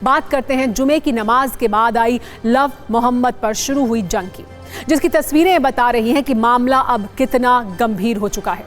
बात करते हैं जुमे की नमाज के बाद आई लव मोहम्मद पर शुरू हुई जंग की, जिसकी तस्वीरें बता रही हैं कि मामला अब कितना गंभीर हो चुका है।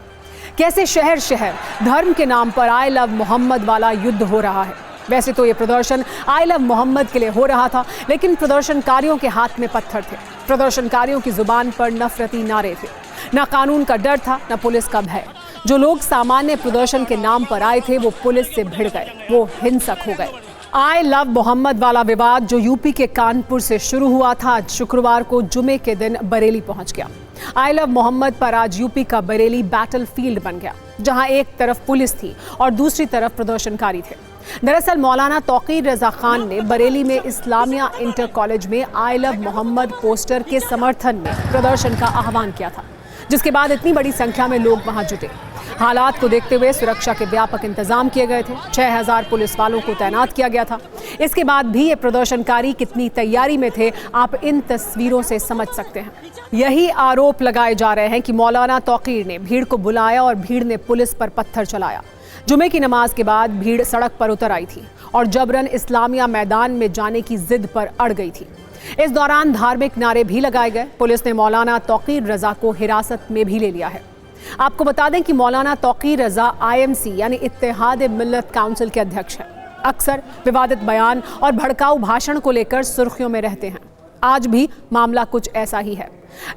कैसे शहर शहर धर्म के नाम पर आई लव मोहम्मद वाला युद्ध हो रहा है। वैसे तो ये प्रदर्शन आई लव मोहम्मद के लिए हो रहा था, लेकिन प्रदर्शनकारियों के हाथ में पत्थर थे। प्रदर्शनकारियों की जुबान पर नफरती नारे थे। न कानून का डर था, न पुलिस का भय। जो लोग सामान्य प्रदर्शन के नाम पर आए थे वो पुलिस से भिड़ गए, वो हिंसक हो गए। आई लव मोहम्मद वाला विवाद जो यूपी के कानपुर से शुरू हुआ था, आज शुक्रवार को जुमे के दिन बरेली पहुंच गया। आई लव मोहम्मद पर आज यूपी का बरेली बैटलफील्ड बन गया, जहां एक तरफ पुलिस थी और दूसरी तरफ प्रदर्शनकारी थे। दरअसल मौलाना तौकीर रजा खान ने बरेली में इस्लामिया इंटर कॉलेज में आई लव मोहम्मद पोस्टर के समर्थन में प्रदर्शन का आह्वान किया था, जिसके बाद इतनी बड़ी संख्या में लोग वहां जुटे। हालात को देखते हुए सुरक्षा के व्यापक इंतजाम किए गए थे। 6000 पुलिस वालों को तैनात किया गया था। इसके बाद भी ये प्रदर्शनकारी कितनी तैयारी में थे, आप इन तस्वीरों से समझ सकते हैं। यही आरोप लगाए जा रहे हैं कि मौलाना तौकीर ने भीड़ को बुलाया और भीड़ ने पुलिस पर पत्थर चलाया। जुमे की नमाज के बाद भीड़ सड़क पर उतर आई थी और जबरन इस्लामिया मैदान में जाने की जिद पर अड़ गई थी। इस दौरान धार्मिक नारे भी लगाए गए। पुलिस ने मौलाना तौकीर रजा को हिरासत में भी ले लिया है। आपको बता दें कि मौलाना तौकीर रजा IMC यानी इत्तेहाद मिल्लत काउंसिल के अध्यक्ष हैं। अक्सर विवादित बयान और भड़काऊ भाषण को लेकर सुर्खियों में रहते हैं। आज भी मामला कुछ ऐसा ही है।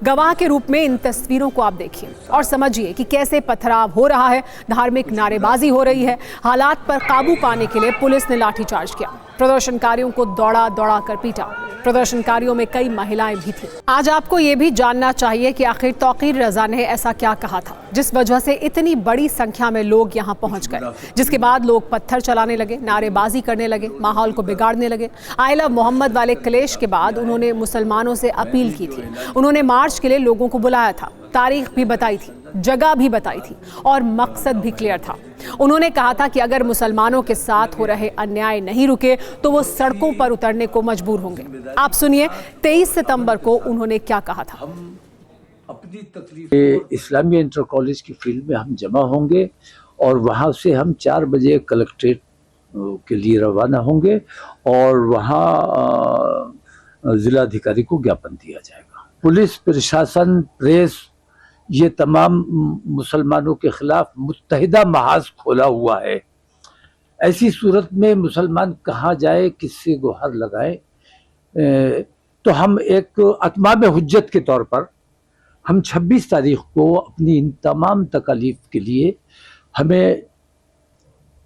गवाह के रूप में इन तस्वीरों को आप देखिए और समझिए कि कैसे पथराव हो रहा है, धार्मिक नारेबाजी हो रही है। हालात पर काबू पाने के लिए पुलिस ने लाठीचार्ज किया, प्रदर्शनकारियों को दौड़ा दौड़ा कर पीटा। प्रदर्शनकारियों में कई महिलाएं भी थीं। आज आपको ये भी जानना चाहिए कि आखिर तौकीर रजा ने ऐसा क्या कहा था जिस वजह से इतनी बड़ी संख्या में लोग यहाँ पहुंच गए, जिसके बाद लोग पत्थर चलाने लगे, नारेबाजी करने लगे, माहौल को बिगाड़ने लगे। आई लव मोहम्मद वाले क्लेश के बाद उन्होंने मुसलमानों से अपील की थी। उन्होंने मार्च के लिए लोगों को बुलाया था, तारीख भी बताई थी, जगह भी बताई थी और मकसद भी क्लियर था। उन्होंने कहा था कि अगर मुसलमानों के साथ हो रहे अन्याय नहीं रुके तो वो सड़कों पर उतरने को मजबूर होंगे। आप सुनिए 23 सितंबर को उन्होंने क्या कहा था। अपनी तकलीफ इस्लामिया इंटर कॉलेज की फील्ड में हम जमा होंगे और वहाँ से हम 4 बजे कलेक्ट्रेट के लिए रवाना होंगे और वहाँ जिलाधिकारी को ज्ञापन दिया जाएगा। पुलिस, प्रशासन, प्रेस, ये तमाम मुसलमानों के खिलाफ मुत्तहिदा महाज खोला हुआ है। ऐसी सूरत में मुसलमान कहाँ जाए, किससे गुहार लगाए? तो हम एक अतमाम हुज्जत के तौर पर हम 26 तारीख को अपनी इन तमाम तकालीफ के लिए हमें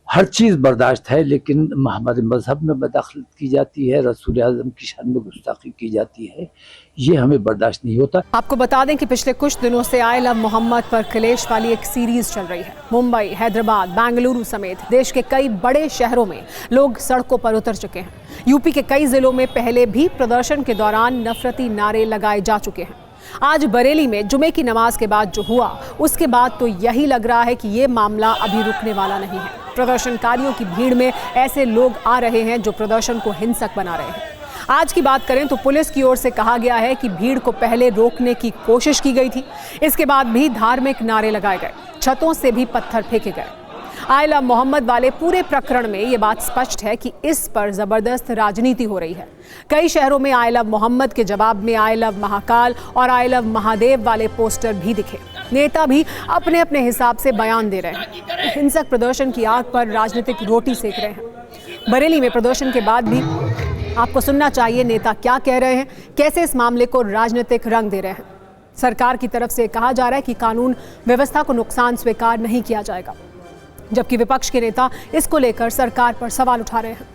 हर चीज़ बर्दाश्त है, लेकिन हमारे मजहब में मदाखलत की जाती है, रसूल आज़म की शान में गुस्ताखी की जाती है, ये हमें बर्दाश्त नहीं होता। आपको बता दें कि पिछले कुछ दिनों से आई लव मोहम्मद पर क्लेश वाली एक सीरीज चल रही है। मुंबई, हैदराबाद, बेंगलुरु समेत देश के कई बड़े शहरों में लोग सड़कों पर उतर चुके हैं। यूपी के कई जिलों में पहले भी प्रदर्शन के दौरान नफरती नारे लगाए जा चुके हैं। आज बरेली में जुमे की नमाज के बाद जो हुआ, उसके बाद तो यही लग रहा है कि ये मामला अभी रुकने वाला नहीं है। प्रदर्शनकारियों की भीड़ में ऐसे लोग आ रहे हैं जो प्रदर्शन को हिंसक बना रहे हैं। आज की बात करें तो पुलिस की ओर से कहा गया है कि भीड़ को पहले रोकने की कोशिश की गई थी, इसके बाद भी धार्मिक नारे लगाए गए, छतों से भी पत्थर फेंके गए। आई लव मोहम्मद वाले पूरे प्रकरण में ये बात स्पष्ट है कि इस पर जबरदस्त राजनीति हो रही है। कई शहरों में आई लव मोहम्मद के जवाब में आई लव महाकाल और आई लव महादेव वाले पोस्टर भी दिखे। नेता भी अपने अपने हिसाब से बयान दे रहे हैं। हिंसक प्रदर्शन की आग पर राजनीतिक रोटी सेक रहे हैं। बरेली में प्रदर्शन के बाद भी आपको सुनना चाहिए नेता क्या कह रहे हैं, कैसे इस मामले को राजनीतिक रंग दे रहे हैं। सरकार की तरफ से कहा जा रहा है कि कानून व्यवस्था को नुकसान स्वीकार नहीं किया जाएगा, जबकि विपक्ष के नेता इसको लेकर सरकार पर सवाल उठा रहे हैं।